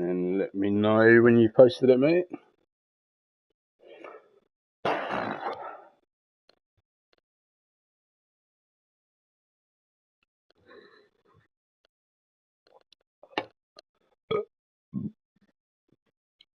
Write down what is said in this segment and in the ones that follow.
And let me know when you posted it, mate. Oh,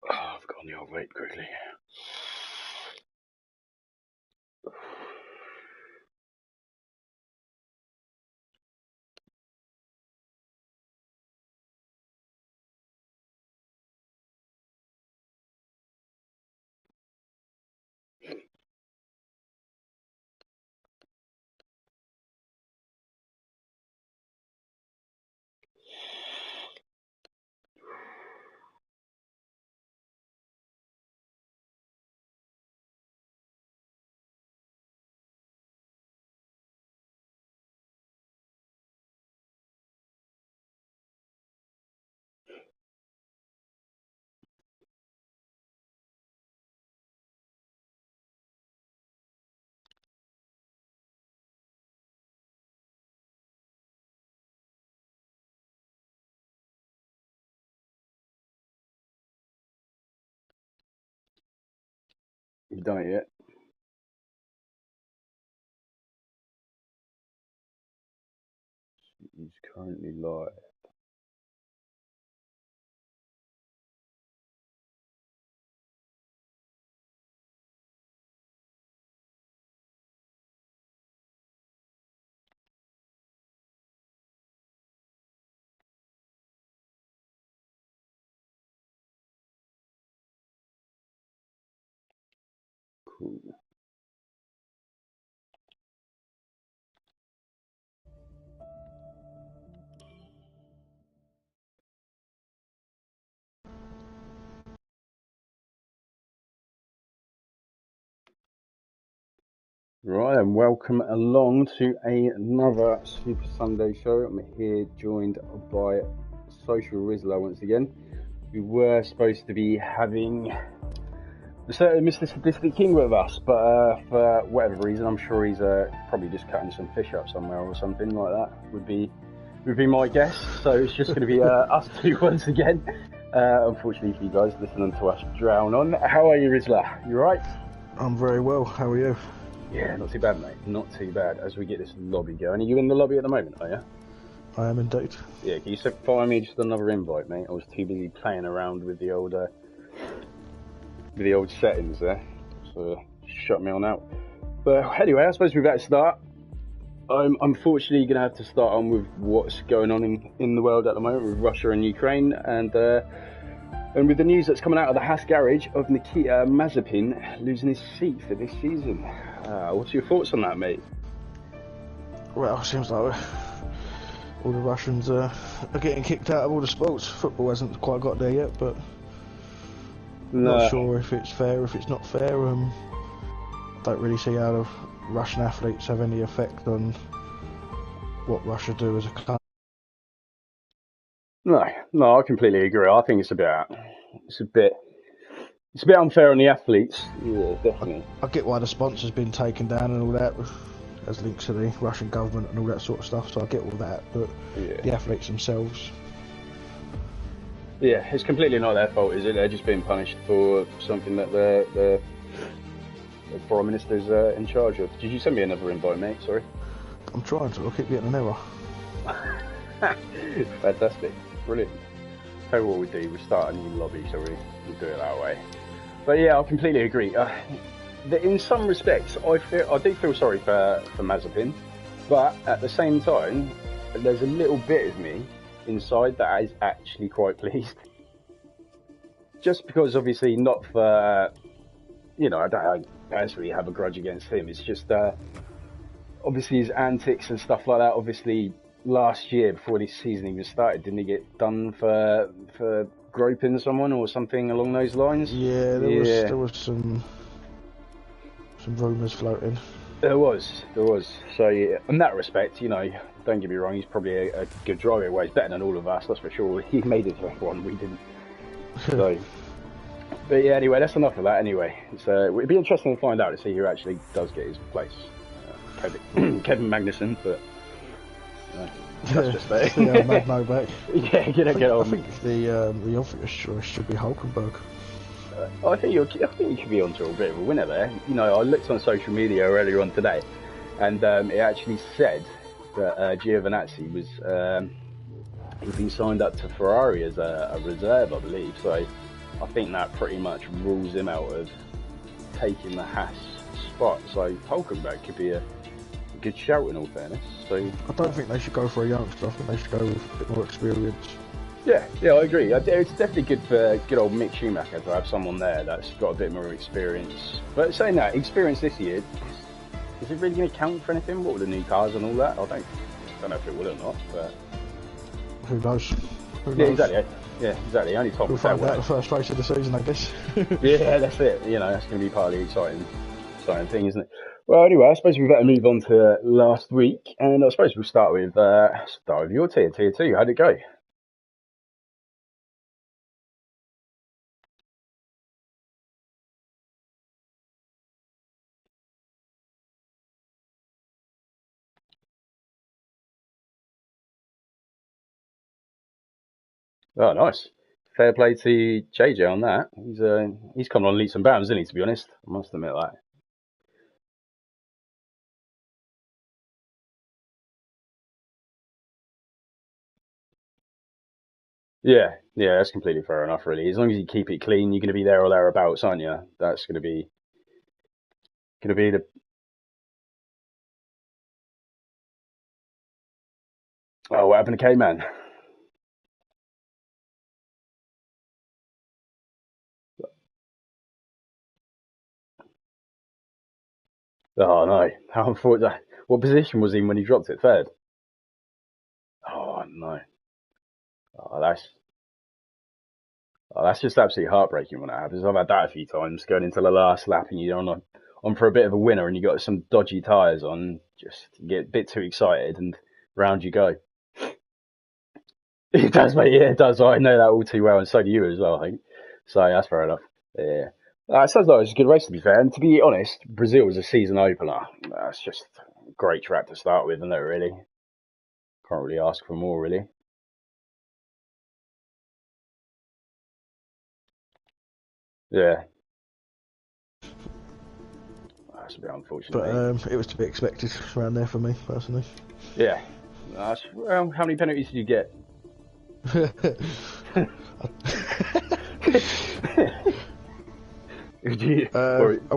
I've got on the old weight quickly. You done it yet? He's currently live. Cool. Right, and welcome along to another Super Sunday show. I'm here joined by Social Rizla once again. We were supposed to be having Mr. Sadistic King with us, but for whatever reason, I'm sure he's probably just cutting some fish up somewhere or something like that. Would be my guess. So it's just going to be us two once again. Unfortunately for you guys listening to us drown on. How are you, Rizla? You right? I'm very well. How are you? Yeah, not too bad, mate. Not too bad. As we get this lobby going. Are you in the lobby at the moment, are you? I am indeed. Yeah, can you find me just another invite, mate? I was too busy playing around with the old settings there, so shut me on out. But anyway, I suppose we've got to start. I'm unfortunately going to have to start on with what's going on in the world at the moment with Russia and Ukraine, and with the news that's coming out of the Haas garage of Nikita Mazepin losing his seat for this season. What's your thoughts on that, mate? Well, it seems like all the Russians are getting kicked out of all the sports. Football hasn't quite got there yet, but not sure if it's fair, if it's not fair. Don't really see how the Russian athletes have any effect on what Russia do as a country. No, I completely agree. I think it's a bit unfair on the athletes. Yeah, definitely. I get why the sponsor's been taken down and all that, as links to the Russian government and all that sort of stuff. So I get all that, but the athletes themselves. Yeah, it's completely not their fault, is it? They're just being punished for something that the Prime Minister's in charge of. Did you send me another invite, mate? Sorry. I'm trying to. I keep getting an error. Fantastic. Brilliant. Tell you what we do, we start a new lobby, so we'll do it that way. But yeah, I completely agree. In some respects, I do feel sorry for Mazepin, but at the same time, there's a little bit of me inside that is actually quite pleased. Just because, obviously, not for, I don't actually have a grudge against him. It's just, obviously, his antics and stuff like that. Obviously, last year, before this season even started, didn't he get done for groping someone or something along those lines? Yeah, there was some rumours floating. There was. So yeah, in that respect, don't get me wrong, he's probably a good driver. Well, he's better than all of us, that's for sure. He made it to F1, we didn't. So, but yeah, anyway, that's enough of that. Anyway, it'd be interesting to find out to see who actually does get his place. Kevin Magnussen, but That's just it. Mad Novak. Yeah, get on. I think the obvious choice should be Hulkenberg. I think you could be onto a bit of a winner there. You know, I looked on social media earlier on today, and it actually said that Giovinazzi was he'd been signed up to Ferrari as a reserve, I believe. So I think that pretty much rules him out of taking the Haas spot. So Hulkenberg could be a good shout in all fairness. So I don't think they should go for a youngster. I think they should go with a bit more experience. Yeah, I agree. It's definitely good for good old Mick Schumacher to have someone there that's got a bit more experience. But saying that, experience this year, is it really going to count for anything? What with the new cars and all that? I don't know if it will or not, but... Who knows? Yeah, exactly. Yeah, exactly. Only Tom we'll find out the first race of the season, I guess. Yeah, that's it. You know, that's going to be part of the exciting thing, isn't it? Well, anyway, I suppose we better move on to last week, and I suppose we'll start with your tier 2. How'd it go? Oh, nice. Fair play to JJ on that. He's come on leaps and bounds, isn't he, to be honest? I must admit that. Yeah, that's completely fair enough, really. As long as you keep it clean, you're going to be there or thereabouts, aren't you? That's going to be the... Oh, what happened to K-Man? Oh, no. How unfortunate. What position was he in when he dropped it? Third? Oh, no. Oh, that's just absolutely heartbreaking when it happens. I've had that a few times, going into the last lap and you're on for a bit of a winner and you got some dodgy tyres on, just get a bit too excited and round you go. It does, mate. Yeah, it does. I know that all too well, and so do you as well, I think. So that's fair enough. Yeah. It sounds like it's a good race, to be fair. And to be honest, Brazil was a season opener. That's just a great track to start with, isn't it, really? Can't really ask for more, really. Yeah. That's a bit unfortunate. But it was to be expected around there for me, personally. Yeah. Well, how many penalties did you get? I'm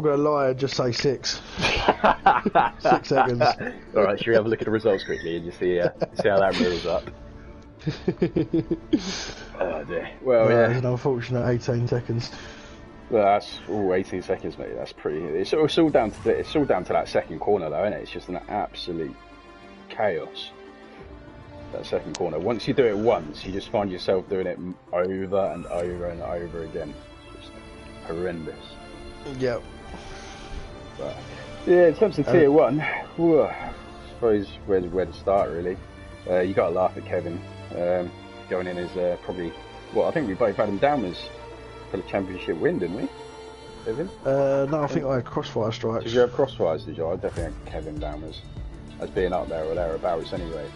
going to lie and just say 6. 6 seconds. Alright, should we have a look at the results quickly and just see how that rolls up? Oh dear. Well, yeah. It's an unfortunate 18 seconds. Well, that's 18 seconds, mate. That's pretty. It's all down to that second corner, though, isn't it? It's just an absolute chaos. That second corner. Once you do it once, you just find yourself doing it over and over and over again. Just horrendous. Yep. But yeah, in terms of tier 1, I suppose where to start really. You got to laugh at Kevin going in as probably. Well, I think we both had him down as for the championship win, didn't we? Kevin? No, I think I had Crossfire Strikes. Did you have Crossfires? Did you? I definitely had Kevin down as being up there or thereabouts anyway.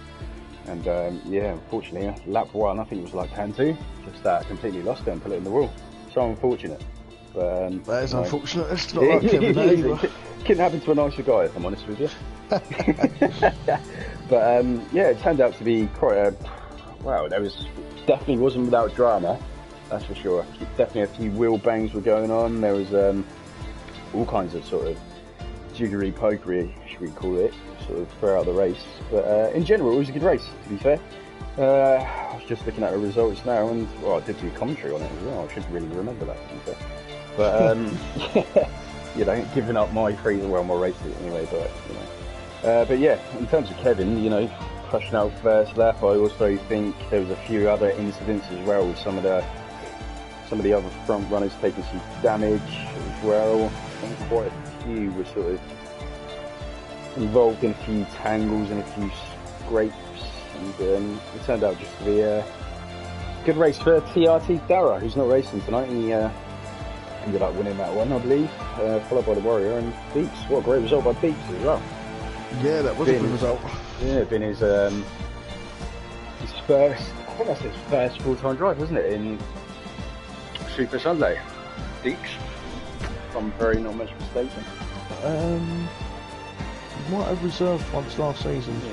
And yeah, unfortunately, lap 1, I think it was like turn 2, just completely lost it and put it in the wall. So unfortunate. But, that is unfortunate. It's not like Kevin either. Couldn't happen to a nicer guy, if I'm honest with you. But yeah, it turned out to be quite a... Wow, definitely wasn't without drama, that's for sure. Definitely a few wheel bangs were going on. There was all kinds of sort of jiggery pokery, should we call it, sort of throughout the race. But in general, it was a good race, to be fair. I was just looking at the results now, and well, I did do commentary on it as well. I should really remember that, to be fair. But you know, giving up my race anyway. But you know, but yeah, in terms of Kevin, you know, crushing out first lap. I also think there was a few other incidents as well with some of the other front runners taking some damage as well. I think quite a few were sort of involved in a few tangles and a few scrapes, and it turned out just to be a good race for TRT Dara, who's not racing tonight, and he ended up winning that one, I believe, followed by the Warrior and Beeps. What a great result by Beeps as well. Yeah, that was a good result. Yeah, been his his first, I think that's his first full-time drive, wasn't it, in Super Sunday? Deeks, if I'm very not much mistaken. He might have reserved once last season. Yeah,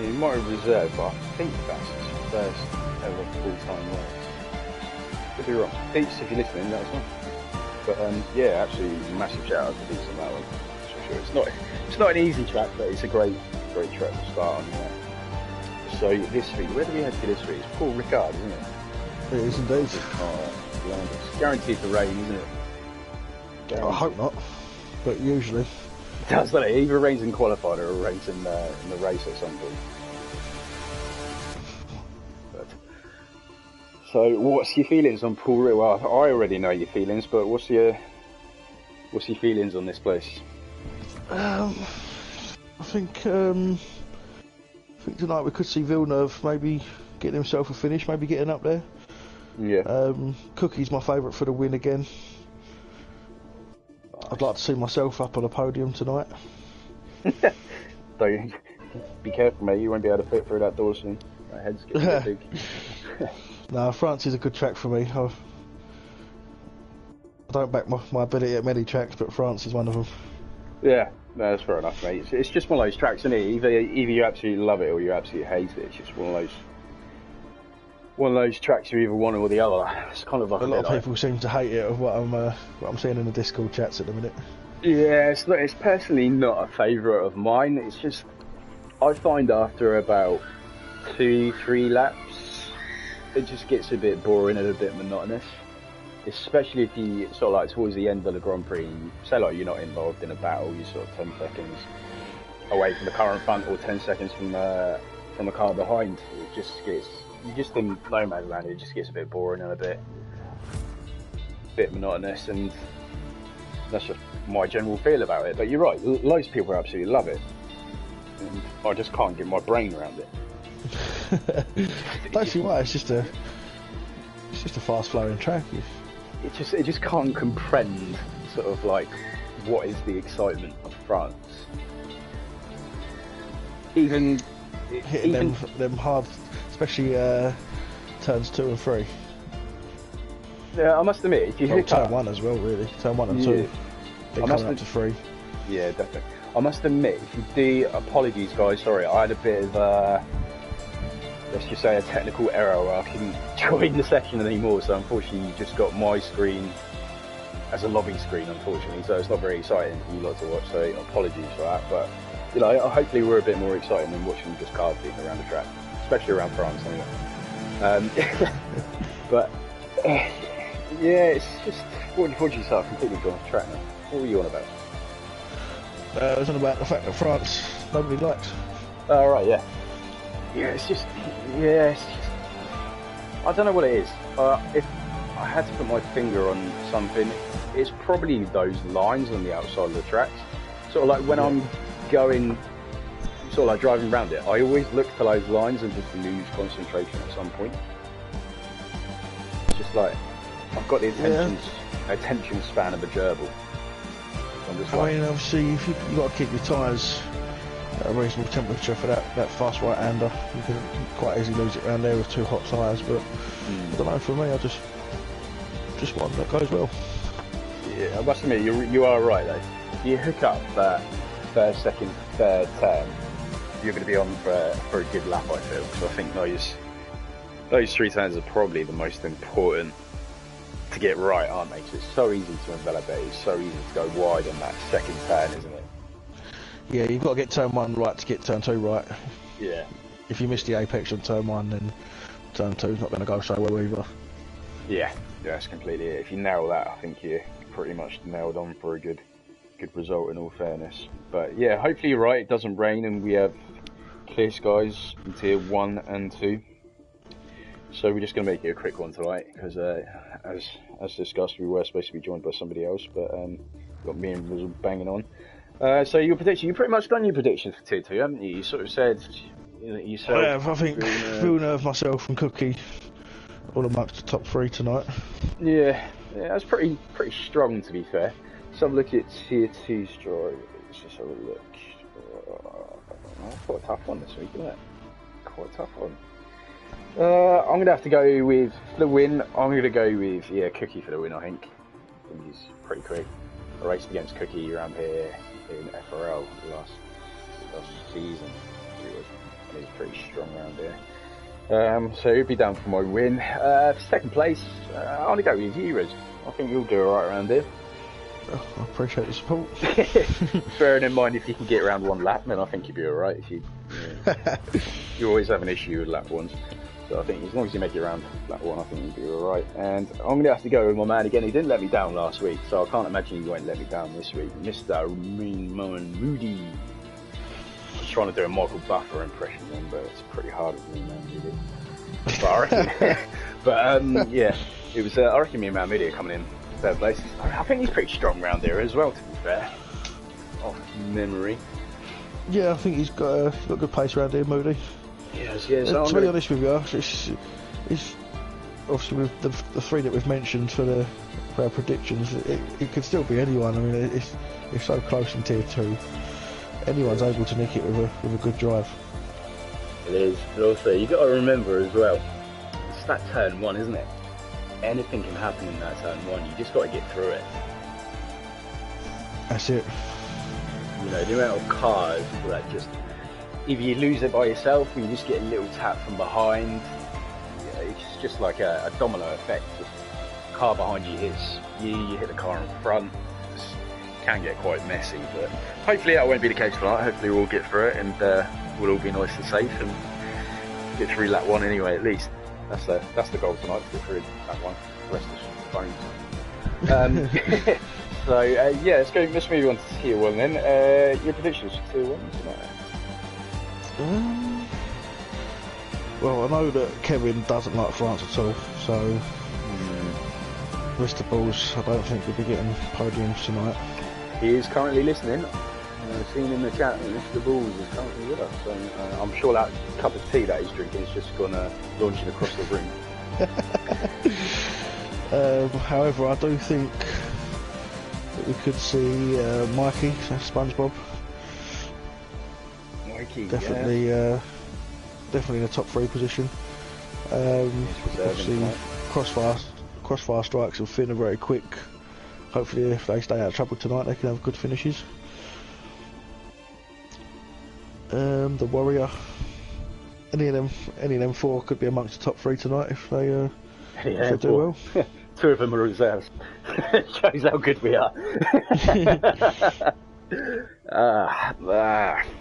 he might have reserved, but I think that's his first ever full-time race. Could be wrong. Deeks, if you're listening, let us know. But yeah, absolutely massive shout out to Deeks on that one. For sure. It's not an easy track, but it's a great track to start on. Yeah. So this week, where do we head to this week? It's Paul Ricard, isn't it? It is indeed. It's guaranteed to rain, isn't it? Guaranteed. I hope not, but usually. It does, doesn't it? Either rains in qualified or it rains in the race at some point. But, so, what's your feelings on Paul Ricard? Well, I already know your feelings, but what's your feelings on this place? I think tonight we could see Villeneuve maybe getting himself a finish, maybe getting up there. Yeah. Cookie's my favourite for the win again. I'd like to see myself up on a podium tonight. Don't be careful, mate. You won't be able to fit through that door soon. My head's getting big. No, France is a good track for me. I don't back my ability at many tracks, but France is one of them. Yeah, no, that's fair enough, mate. It's just one of those tracks, isn't it? Either you absolutely love it or you absolutely hate it. It's just one of those tracks you either one or the other. It's kind of like a lot of people seem to hate it of what I'm seeing in the Discord chats at the minute. Yeah, it's personally not a favourite of mine. It's just I find after about 2-3 laps, it just gets a bit boring and a bit monotonous. Especially if you sort of like towards the end of the Grand Prix, say like you're not involved in a battle, you're sort of 10 seconds away from the car in front or 10 seconds from the car behind. It just gets, you just in no man's land, it just gets a bit boring and a bit monotonous, and that's just my general feel about it. But you're right, loads of people absolutely love it, and I just can't get my brain around it. Don't see why. It's just a fast flowing track. It just can't comprehend sort of like what is the excitement of France. Even them hard, especially turns 2 and 3. Yeah, I must admit, if you hit turn 1 as well, really. Turn 1 and 2. Then coming up to 3. Yeah, definitely. I must admit, if you do, apologies guys, sorry, I had a bit of let's just say a technical error where I couldn't join the session anymore, so unfortunately you just got my screen as a lobby screen, unfortunately, so it's not very exciting for you lot to watch, so apologies for that. But you know, hopefully we're a bit more exciting than watching just cars beating around the track, especially around France anyway. But yeah, it's just, what did you start completely gone off track now? What were you on about? It was on about the fact that France nobody likes. Oh right, yeah. Yeah, it's just I don't know what it is. If I had to put my finger on something, it's probably those lines on the outside of the tracks. Sort of like when I'm going, sort of like driving around it, I always look to those lines and just lose concentration at some point. It's just like, I've got the attention span of a gerbil. I mean, obviously, you've got to keep your tyres at a reasonable temperature for that fast right-hander. You can quite easily lose it around there with 2 hot tyres, but I don't know, for me, I just one that goes well. Yeah, I must admit, you are right though. You hook up that first, second, third turn, you're going to be on for a good lap, I feel, because I think those 3 turns are probably the most important to get right, aren't they? Because it's so easy to envelop it, it's so easy to go wide on that second turn, isn't it? Yeah, you've got to get turn 1 right to get turn 2 right. Yeah. If you miss the apex on turn 1, then turn 2's not going to go so well either. Yeah, that's completely it. If you nail that, I think you're pretty much nailed on for a good result, in all fairness. But yeah, hopefully you're right, it doesn't rain and we have clear skies in tier 1 and 2. So we're just going to make it a quick one tonight, because as discussed, we were supposed to be joined by somebody else, but got me and Rizzle banging on. So your prediction, you pretty much done your prediction for tier 2, haven't you? You sort of said, you said. I have. I think Villeneuve, myself, and Cookie all amongst the top 3 tonight. Yeah, that's pretty strong, to be fair. So look at tier 2's drivers. Let's just have a look. Quite a tough one this week, isn't it? Quite a tough one. I'm going to have to go with the win. I'm going to go with, Cookie for the win, I think. I think he's pretty quick. I raced against Cookie around here in FRL last season. It was, and he's pretty strong around here. So he'll be down for my win. Second place, I'm going to go with you, Riz. I think you'll do alright around here. Oh, I appreciate the support. Bearing in mind, if you can get around one lap, then I think you'll be alright. If you always have an issue with lap ones. So I think as long as you make it around lap one, I think you'll be alright. And I'm going to have to go with my man again. He didn't let me down last week, so I can't imagine he won't let me down this week. Mr. Moody. I was trying to do a Michael Buffer impression then, but it's pretty hard with me, man, Moody. But I reckon, yeah, it was. I reckon me and Man Moody are coming in third place. I think he's pretty strong round there as well, to be fair. Off memory. Yeah, I think he's got good pace around here, Moody. Yes. To be honest with you, it's obviously with the three that we've mentioned for our predictions, it could still be anyone. I mean, it's so close in tier 2. Anyone's able to nick it with a good drive. It is, but also you got to remember as well, it's that turn 1, isn't it? Anything can happen in that turn 1. You just got to get through it. That's it. You know, the amount of cars that just, if you lose it by yourself, you just get a little tap from behind. Yeah, it's just like a domino effect. The car behind you hits you hit the car in front. It can get quite messy, but hopefully that won't be the case tonight. Hopefully we'll get through it and we'll all be nice and safe and get through lap 1 anyway, at least. That's the goal tonight, to get through lap 1. The rest is fine. So, yeah, let's move on to tier 1 then. Your predictions for tier 1 tonight? Well, I know that Kevin doesn't like France at all, so Mr. Balls, I don't think he'll be getting podiums tonight. He is currently listening. I've seen in the chat that Mr. Balls is currently with us, so I'm sure that cup of tea that he's drinking is just going to launch him across the room. However, I do think that we could see Mikey, SpongeBob. Mikey, definitely, definitely in the top 3 position. Obviously, crossfire strikes and Finn are very quick. Hopefully, if they stay out of trouble tonight, they can have good finishes. The Warrior, any of them 4 could be amongst the top 3 tonight if they do well. 2 of them are reserves. Shows how good we are.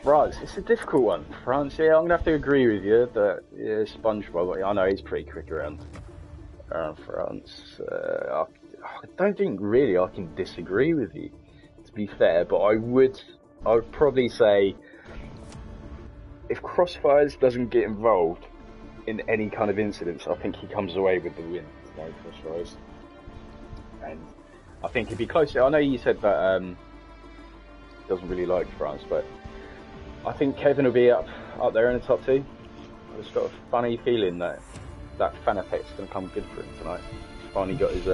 France, it's a difficult one. France, yeah, I'm gonna have to agree with you that SpongeBob. I know he's pretty quick around France. I don't think really I can disagree with you, to be fair. But I would probably say, if Crossfires doesn't get involved in any kind of incidents, I think he comes away with the win tonight, Crossfires. And I think it'd be closer. I know you said that doesn't really like France, but I think Kevin will be up there in the top 2. I've just got a funny feeling that Fanatec's going to come good for him tonight. He's finally got his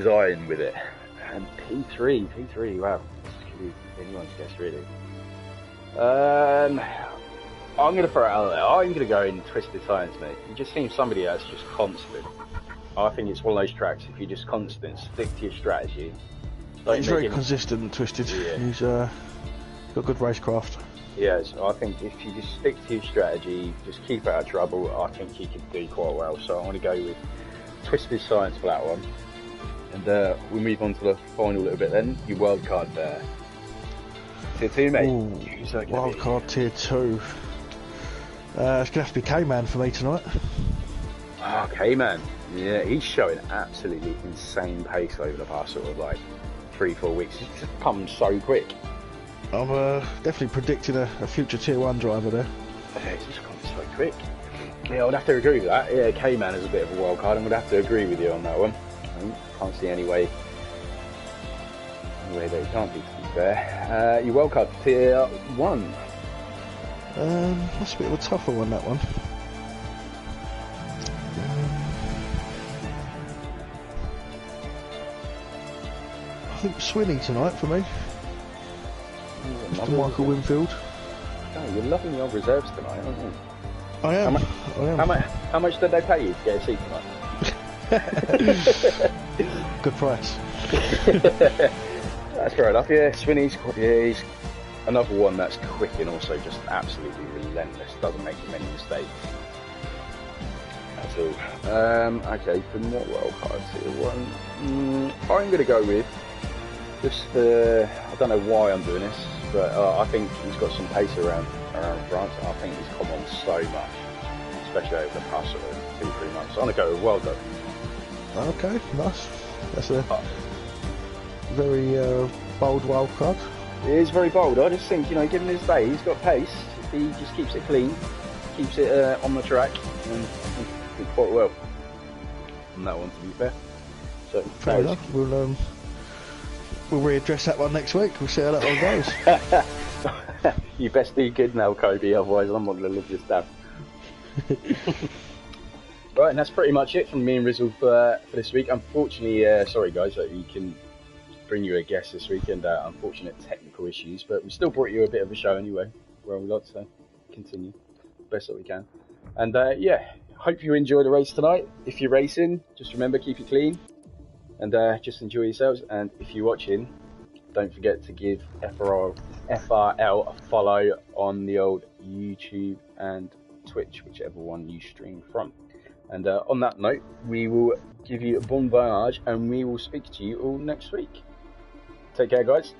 eye in with it. And P3, wow, anyone's guess really. I'm going to throw it out there. I'm going to go in Twisted Science, mate. He just seems somebody that's just constant. I think it's one of those tracks, if you're just constant, stick to your strategy. He's very consistent, Twisted. Yeah. He's got good racecraft. Yeah, so I think if you just stick to your strategy, just keep out of trouble, I think he could do quite well. So I'm going to go with Twisted Science for that one. And we'll move on to the final little bit then. Your wildcard there. Tier 2, mate. Wildcard tier 2. It's going to have to be K-Man for me tonight. Ah, K-Man. Yeah, he's showing absolutely insane pace over the past sort of like 3-4 weeks. He's just come so quick. I'm definitely predicting a future tier 1 driver there. Yeah, he's just come so quick. Yeah, I'd have to agree with that. Yeah, K-Man is a bit of a wild card. I'm going to have to agree with you on that one. I can't see any way that he can't be, to be fair. Your wild card tier 1. That's a bit of a tougher one, that one. I think Swinny tonight for me. Mr. Michael Winfield. Go you're loving the old reserves tonight, aren't you? I am. How much did they pay you to get a seat tonight? Good price. That's fair enough. Yeah, Swinney's he's another one that's quick and also just absolutely relentless. Doesn't make many mistakes. That's all. Okay, for not well cards here. One. I'm going to go with just I don't know why I'm doing this, but I think he's got some pace around France, and I think he's come on so much, especially over the past sort of 2-3 months. I'm going to go with Wilder. Okay, nice. That's a very bold wild card. It is very bold. I just think, given his day, he's got pace. He just keeps it clean, keeps it on the track, and did quite well on that one, to be fair. So fair enough. We'll readdress that one next week. We'll see how that one goes. You best do good now, Kobe. Otherwise, I'm not going to live this down. Right, and that's pretty much it from me and Rizzle for this week. Unfortunately, sorry guys that we can bring you a guest this week, and unfortunate technical issues, but we still brought you a bit of a show anyway. Well, we like to continue best that we can. And yeah, hope you enjoy the race tonight. If you're racing, just remember, keep it clean, and just enjoy yourselves. And if you're watching, don't forget to give FRL a follow on the old YouTube and Twitch, whichever one you stream from. And on that note, we will give you a bon voyage, and we will speak to you all next week. Take care, guys.